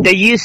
23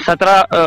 17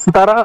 17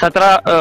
17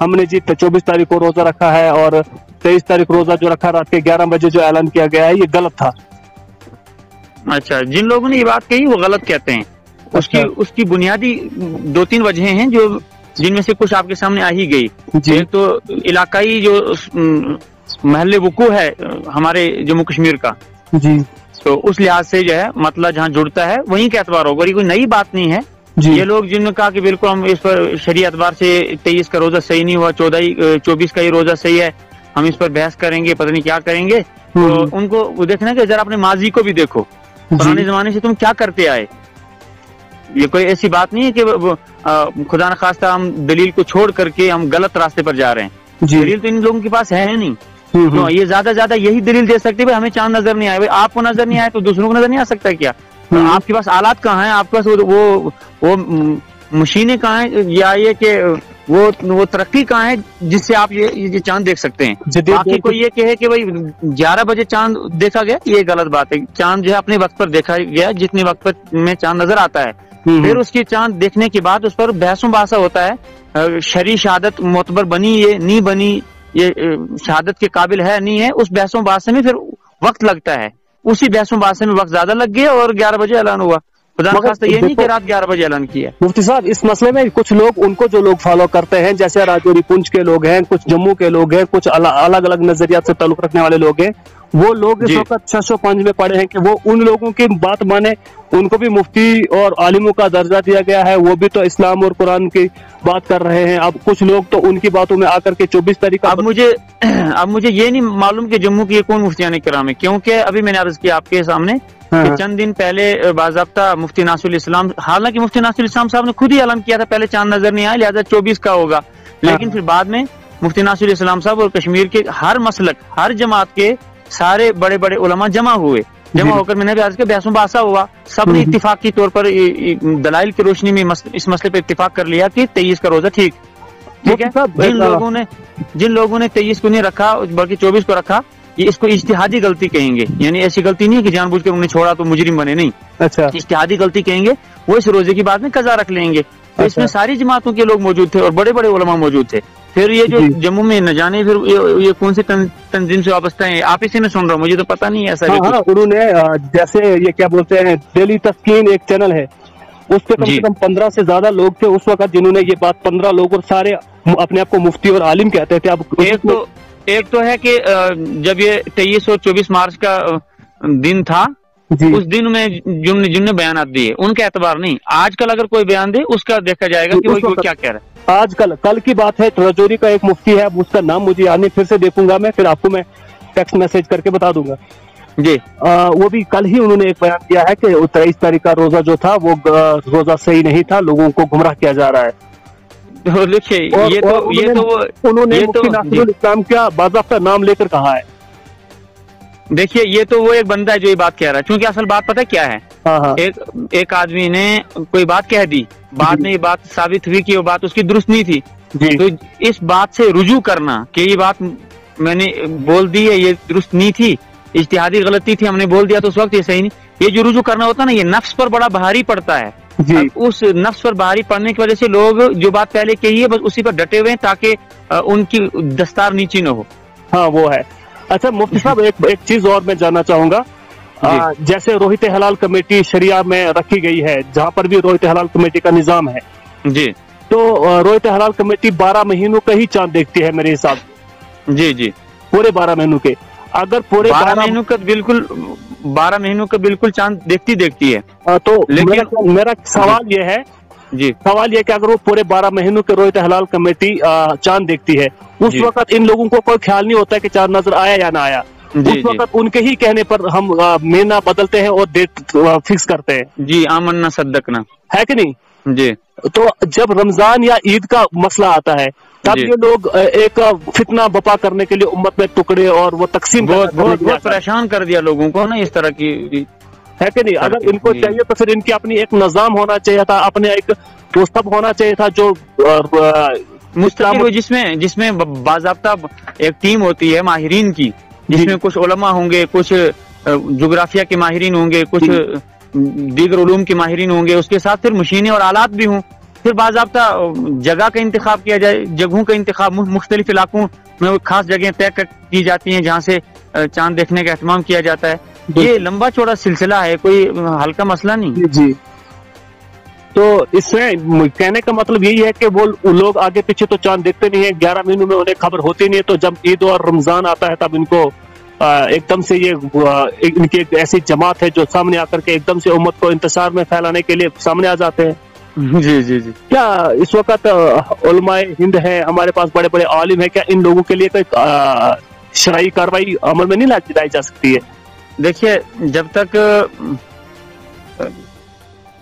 ہم نے جی 24 تاریخ کو روزہ رکھا ہے اور 23 تاریخ روزہ جو رکھا رات کے 11 بجے جو اعلان کیا گیا ہے یہ غلط تھا. اچھا، جن لوگوں نے یہ بات کہی وہ غلط کہتے ہیں. اس کی بنیادی 2-3 وجہیں ہیں جن میں سے کچھ آپ کے سامنے آ ہی گئی. ایک تو علاقائی جو محل وقوع ہے ہمارے جموں کشمیر کا جی، تو اس لحاظ سے جو ہے مسئلہ جہاں جڑتا ہے وہیں کے اعتبار ہوگا. یہ کوئی نئی بات نہیں ہے. یہ لوگ جن نے کہا کہ بالکل ہم اس پر شرعی اعتبار سے 23 کا روزہ صحیح نہیں ہوا، 24 کا ہی روزہ صحیح ہے، ہم اس پر بحث کریں گے، پتہ نہیں کیا کریں گے. تو ان کو دیکھنا کہ ذرا اپنے ماضی کو بھی دیکھو، پرانے زمانے سے تم کیا کرتے آئے. یہ کوئی ایسی بات نہیں ہے کہ خدا نخواستہ ہم دلیل کو چھوڑ کر کے ہم غلط راستے پر جا رہے ہیں. دلیل تو ان لوگوں کے پاس ہے نہیں. یہ زیادہ یہی دلیل دے سکتے ہمیں چاند نظر نہیں آئے. آپ کو نظر نہیں آئے تو دوسروں کو نظر نہیں آ سکتا کیا؟ آپ کے پاس آلات کہاں ہیں؟ آپ کے پاس وہ مشینیں کہاں ہیں؟ یا یہ کہ وہ ترقی کہاں ہے جس سے آپ یہ چاند دیکھ سکتے ہیں؟ باقی کوئی یہ کہے کہ بھائی 11 بجے چاند دیکھا گیا، یہ غلط بات ہے. چاند جو ہے اپنے وقت پر دیکھا گیا جتنے وقت پر میں چاند نظر آتا ہے. پھر اس کی چاند دیکھنے کے بعد اس پر بحث و مباحثہ ہوتا ہے. شرعی شہادت معتبر بنی یہ نہیں بنی، یہ شہادت کے قابل ہے نہیں ہے، اس بحث و مباحثے میں پھر وقت لگتا ہے. اسی بحث و مباحثے میں وقت زیادہ لگ گیا اور 11 بجے اعلان ہوا. خدا نخواستہ یہ نہیں کہ رات 11 بجے اعلان کیا. مفتی صاحب اس مسئلے میں کچھ لوگ ان کو جو لوگ فالو کرتے ہیں جیسے راجوری پنچ کے لوگ ہیں، کچھ جموں کے لوگ ہیں، کچھ الگ الگ نظریات سے تعلق رکھنے والے لوگ ہیں، وہ لوگ اس وقت 605 میں پڑے ہیں کہ وہ ان لوگوں کی بات مانے. ان کو بھی مفتی اور عالموں کا درجہ دیا گیا ہے، وہ بھی تو اسلام اور قرآن کی بات کر رہے ہیں. اب کچھ لوگ تو ان کی باتوں میں آ کر کے 24 تاریخ اب مجھے یہ نہیں معلوم کہ جموں کے کون مفتیان کرام ہے، کیونکہ ابھی میں نے عرض کیا آپ کے سامنے کہ چند دن پہلے باضابطہ مفتی ناصر الاسلام، حالانکہ مفتی ناصر الاسلام صاحب نے خود ہی اعلان کیا تھا پہلے چاند نظر نہیں آیا لہذا 24 کا ہوگا، لیکن پھر بعد میں مفتی ناصر الاسلام صاحب اور کشمیر کے ہر مسلک ہر جماعت کے سارے بڑے بڑے علماء جمع ہو کر میں نے بھی عرض کیا بحث و مباحثہ ہوا. سب نے اتفاقی طور پر دلائل کی روشنی میں اس مسئلے پہ اتفاق کر لیا کہ 23 کا روزہ ٹھیک ہے. جن لوگوں نے 23 کو نہیں رکھا بلکہ 24 کو رکھا، یہ اس کو اجتہادی غلطی کہیں گے. یعنی ایسی غلطی نہیں ہے کہ جان بوجھ کر انہوں نے چھوڑا تو مجرم بنے، نہیں. اچھا، اجتہادی غلطی کہیں گے. وہ اس روزے کی بعد میں قضا رکھ لیں گے. تو اس میں ساری جماعتوں کے لوگ موجود تھے اور بڑے بڑے علماء موجود تھے. پھر یہ جو جموں میں نہ جانے پھر یہ کون سی تنظیم سے وابستہ ہیں، آپ اسی میں سن رہا ہوں، مجھے تو پتہ نہیں ہے ایسا. انہوں نے جیسے یہ کیا بولتے ہیں ڈیلی تسکین ایک چینل ہے، اس پہ کم سے کم 15 سے زیادہ لوگ تھے اس وقت جنہوں نے یہ بات 15 لوگ اور سارے اپنے آپ کو مفتی اور عالم کہتے تھے. اب ایک تو ہے کہ جب یہ 23 اور 24 مارچ کا دن تھا اس دن میں جن نے بیانات دیے ان کا اعتبار نہیں. آج کل اگر کوئی بیان دے اس کا دیکھا جائے گا کہ وہ کیا کہہ رہا ہے. آج کل کی بات ہے، رجوری کا ایک مفتی ہے، اس کا نام مجھے یاد نہیں، پھر سے دیکھوں گا میں، پھر آپ کو میں ٹیکسٹ میسج کر کے بتا دوں گا. جی وہ بھی کل ہی انہوں نے ایک بیان دیا ہے کہ 23 تاریخ کا روزہ جو تھا وہ روزہ صحیح نہیں تھا، لوگوں کو گمراہ کیا جا رہا ہے. انہوں نے مفتی ناصر الاسلام کا باضابطہ نام لے کر کہا ہے. دیکھیے یہ تو وہ ایک بندہ ہے جو یہ بات کہہ رہا ہے، کیونکہ اصل بات پتہ کیا ہے، ایک آدمی نے کوئی بات کہہ دی، بعد میں یہ بات ثابت ہوئی کہ وہ بات اس کی درست نہیں تھی. تو اس بات سے رجوع کرنا کہ یہ بات میں نے بول دی ہے یہ درست نہیں تھی، اجتہادی غلطی تھی، ہم نے بول دیا تو اس وقت یہ صحیح نہیں، یہ جو رجوع کرنا ہوتا ہے نا یہ نفس پر بڑا بھاری پڑتا ہے. اس نفس پر بھاری پڑنے کی وجہ سے لوگ جو بات پہلے کہی ہے بس اسی پر ڈٹے ہوئے ہیں تاکہ ان کی دستار نیچی نہ ہو. ہاں وہ ہے. اچھا مفتی صاحب ایک چیز اور میں جاننا چاہوں گا، جیسے روحت حلال کمیٹی شریعہ میں رکھی گئی ہے جہاں پر بھی روحت حلال کمیٹی کا نظام ہے، جی تو روحت حلال کمیٹی 12 مہینوں کا ہی چاند دیکھتی ہے میرے حساب سے. جی پورے 12 مہینوں کے، اگر پورے 12 مہینوں کا بالکل 12 مہینوں کا بالکل چاند دیکھتی ہے. تو میرا سوال یہ ہے سوال یہ کہ اگر وہ پورے 12 مہینوں کے روحت حلال کمیٹی چاند دیکھتی ہے اس وقت ان لوگوں کو کوئی خیال نہیں ہوتا کہ چاند نظر آیا یا نہ آیا، اس وقت ان کے ہی کہنے پر ہم مہینہ بدلتے ہیں اور ڈیٹ فکس کرتے ہیں. جی آمنا صدقنا، ہے کہ نہیں؟ جی. تو جب رمضان یا عید کا مسئلہ آتا ہے تب یہ لوگ ایک فتنہ بپا کرنے کے لیے امت میں ٹکڑے اور وہ تقسیم بہت پریشان کر دیا لوگوں کو نا اس طرح کی، ہے کہ نہیں؟ اگر ان کو چاہیے تو پھر ان کی اپنی ایک نظام ہونا چاہیے تھا، اپنے ایک سب ہونا چاہیے تھا جو مستقل جس میں باضابطہ ایک ٹیم ہوتی ہے ماہرین کی، جس میں کچھ علماء ہوں گے، کچھ جغرافیہ کے ماہرین ہوں گے، کچھ دیگر علوم کے ماہرین ہوں گے، اس کے ساتھ پھر مشینیں اور آلات بھی ہوں. پھر باضابطہ جگہ کا انتخاب کیا جائے، جگہوں کا انتخاب مختلف علاقوں میں خاص جگہیں طے کی جاتی ہیں جہاں سے چاند دیکھنے کا اہتمام کیا جاتا ہے. یہ لمبا چوڑا سلسلہ ہے، کوئی ہلکا مسئلہ نہیں. جی تو اس میں کہنے کا مطلب یہی ہے کہ وہ لوگ آگے پیچھے تو چاند دیکھتے نہیں ہیں، 11 مہینوں میں انہیں خبر ہوتی نہیں ہے، تو جب عید اور رمضان آتا ہے تب ان کو ایک دم سے یہ ان کی ایک ایسی جماعت ہے جو سامنے آ کر کے ایک دم سے امت کو انتشار میں پھیلانے کے لیے سامنے آ جاتے ہیں. جی جی جی. کیا اس وقت علماء ہند ہیں ہمارے پاس، بڑے بڑے عالم ہیں، کیا ان لوگوں کے لیے کوئی شرعی کاروائی عمل میں نہیں لائی جا سکتی ہے؟ دیکھیے جب تک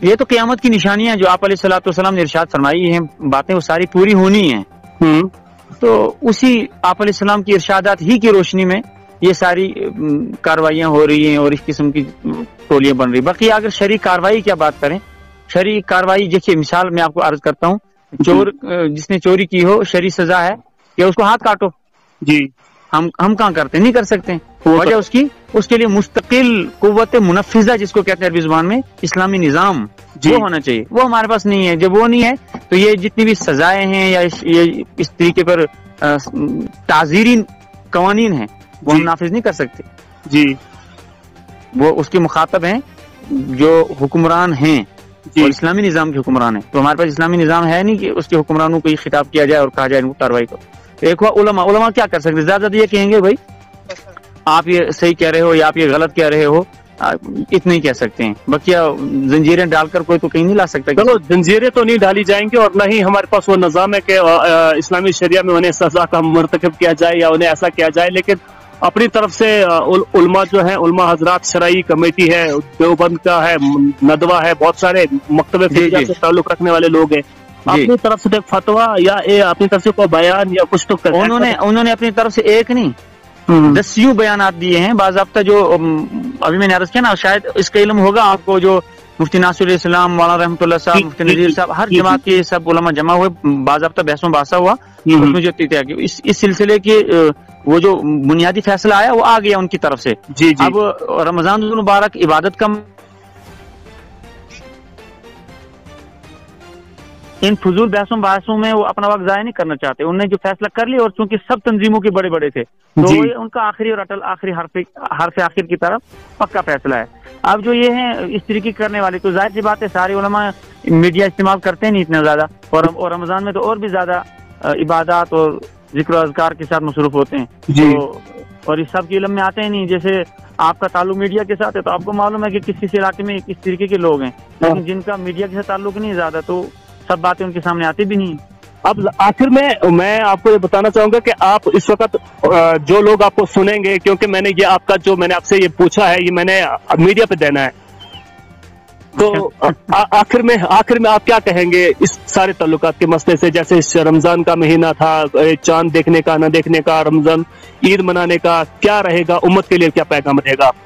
یہ تو قیامت کی نشانیاں جو آپ علیہ الصلوۃ والسلام نے ارشاد فرمائی ہیں باتیں وہ ساری پوری ہونی ہیں، تو اسی آپ علیہ السلام کی ارشادات ہی کی روشنی میں یہ ساری کاروائیاں ہو رہی ہیں اور اس قسم کی ٹولیاں بن رہی. باقی اگر شرعی کاروائی کیا بات کریں، شرعی کاروائی دیکھیے مثال میں آپ کو عرض کرتا ہوں، چور جس نے چوری کی ہو شرعی سزا ہے کہ اس کو ہاتھ کاٹو. جی ہم کہاں کرتے نہیں کر سکتے. وجہ اس کے لیے مستقل قوت منفذہ جس کو کہتے ہیں عربی زبان میں اسلامی نظام وہ ہونا چاہیے. وہ ہمارے پاس نہیں ہے. جب وہ نہیں ہے تو یہ جتنی بھی سزائیں ہیں یا یہ اس طریقے پر تعزیری قوانین ہیں وہ ہم نافذ نہیں کر سکتے. جی وہ اس کے مخاطب ہیں جو حکمران ہیں اور اسلامی نظام کے حکمران ہیں. تو ہمارے پاس اسلامی نظام ہے نہیں کہ اس کے حکمرانوں کو یہ خطاب کیا جائے اور کہا جائے ان کو کاروائی کرو. ایک ہوا علماء کیا کر سکتے؟ زیادہ یہ کہیں گے بھائی آپ یہ صحیح کہہ رہے ہو یا آپ یہ غلط کہہ رہے ہو، اتنا ہی کہہ سکتے ہیں. بقیہ زنجیریں ڈال کر کوئی تو کہیں نہیں لا سکتا. چلو زنجیریں تو نہیں ڈالی جائیں گی، اور نہ ہی ہمارے پاس وہ نظام ہے کہ اسلامی شریعہ میں انہیں سزا کا مرتکب کیا جائے یا انہیں ایسا کیا جائے. لیکن اپنی طرف سے علماء جو ہیں، علماء حضرات، شرعی کمیٹی ہے، دیوبند کا ہے، ندوہ ہے، بہت سارے مکتب فقہ سے تعلق رکھنے والے لوگ ہیں، اپنی طرف سے فتویٰ یا اپنی طرف سے کوئی بیان یا کچھ تو انہوں نے اپنی طرف سے ایک نہیں 10 بیانات دیے ہیں باضابطہ. جو ابھی میں نے عرض کیا نا، شاید اس کا علم ہوگا آپ کو، جو مفتی ناصر علیہ السلام، مولانا رحمۃ اللہ صاحب، مفتی نذیر صاحب، ہر جماعت کے سب علماء جمع ہوئے، باضابطہ بحثوں باسا ہوا. اس میں جو اس سلسلے کے وہ جو بنیادی فیصلہ آیا وہ آ گیا ان کی طرف سے. اب رمضان المبارک عبادت کا ان فضول بحثوں میں وہ اپنا وقت ضائع نہیں کرنا چاہتے. انہوں نے جو فیصلہ کر لیا، اور چونکہ سب تنظیموں کے بڑے بڑے تھے تو ان کا آخری اور اٹل آخری حرف آخر کی طرف پکا فیصلہ ہے. اب جو یہ ہیں اس طریقے کرنے والے، تو ظاہر سی بات ہے سارے علماء میڈیا استعمال کرتے نہیں اتنا زیادہ، اور رمضان میں تو اور بھی زیادہ عبادات اور ذکر و اذکار کے ساتھ مصروف ہوتے ہیں. اور اس سب کے علم میں آتے ہیں نہیں. جیسے آپ کا تعلق میڈیا کے ساتھ ہے تو آپ کو معلوم ہے کہ کس علاقے میں کس طریقے کے لوگ ہیں، لیکن جن کا میڈیا کے ساتھ تعلق نہیں زیادہ تو سب باتیں ان کے سامنے آتی بھی نہیں. اب آخر میں آپ کو یہ بتانا چاہوں گا کہ آپ اس وقت جو لوگ آپ کو سنیں گے، کیونکہ میں نے یہ آپ کا جو میں نے آپ سے یہ پوچھا ہے یہ میں نے میڈیا پہ دینا ہے، تو آخر میں آپ کیا کہیں گے اس سارے تعلقات کے مسئلے سے؟ جیسے رمضان کا مہینہ تھا، چاند دیکھنے کا نہ دیکھنے کا، رمضان عید منانے کا کیا رہے گا؟ امت کے لیے کیا پیغام رہے گا آپ کا؟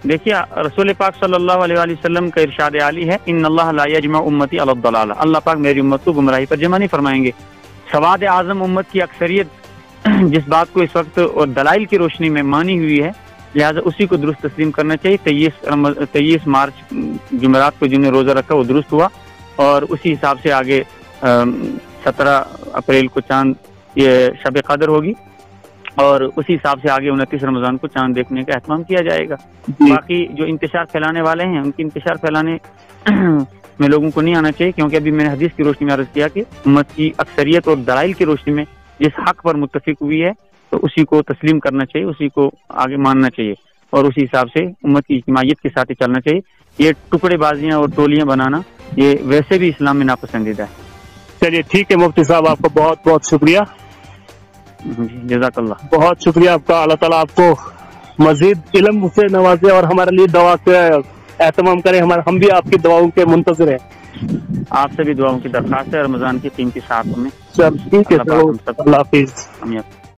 دیکھیے رسول پاک صلی اللہ علیہ وسلم کا ارشاد عالی ہے، ان اللہ لا یجمع امتی علی الضلالہ، اللہ پاک میری امت کو گمراہی پر جمع نہیں فرمائیں گے. سواد اعظم امت کی اکثریت جس بات کو اس وقت اور دلائل کی روشنی میں مانی ہوئی ہے، لہٰذا اسی کو درست تسلیم کرنا چاہیے. 23 مارچ جمعرات کو جنہوں نے روزہ رکھا وہ درست ہوا، اور اسی حساب سے آگے 17 اپریل کو چاند یہ شب قدر ہوگی، اور اسی حساب سے آگے 29 رمضان کو چاند دیکھنے کا اہتمام کیا جائے گا. باقی جو انتشار پھیلانے والے ہیں ان کی انتشار پھیلانے میں لوگوں کو نہیں آنا چاہیے، کیونکہ ابھی میں نے حدیث کی روشنی میں عرض کیا کہ امت کی اکثریت اور دلائل کی روشنی میں جس حق پر متفق ہوئی ہے تو اسی کو تسلیم کرنا چاہیے، اسی کو آگے ماننا چاہیے، اور اسی حساب سے امت کی اجتماعیت کے ساتھ ہی چلنا چاہیے. یہ ٹکڑے بازیاں اور ٹولیاں بنانا یہ ویسے بھی اسلام میں ناپسندیدہ ہے. چلیے ٹھیک ہے مفتی صاحب، آپ کو بہت بہت شکریہ. جزاک اللہ. بہت شکریہ آپ کا. اللہ تعالیٰ آپ کو مزید علم سے نوازے اور ہمارے لیے دعا کا اہتمام کریں. ہم بھی آپ کی دعاؤں کے منتظر ہیں. آپ سے بھی دعاؤں کی درخواست ہے رمضان کی قیمتی ساعتوں میں. ٹھیک ہے، اللہ حافظ.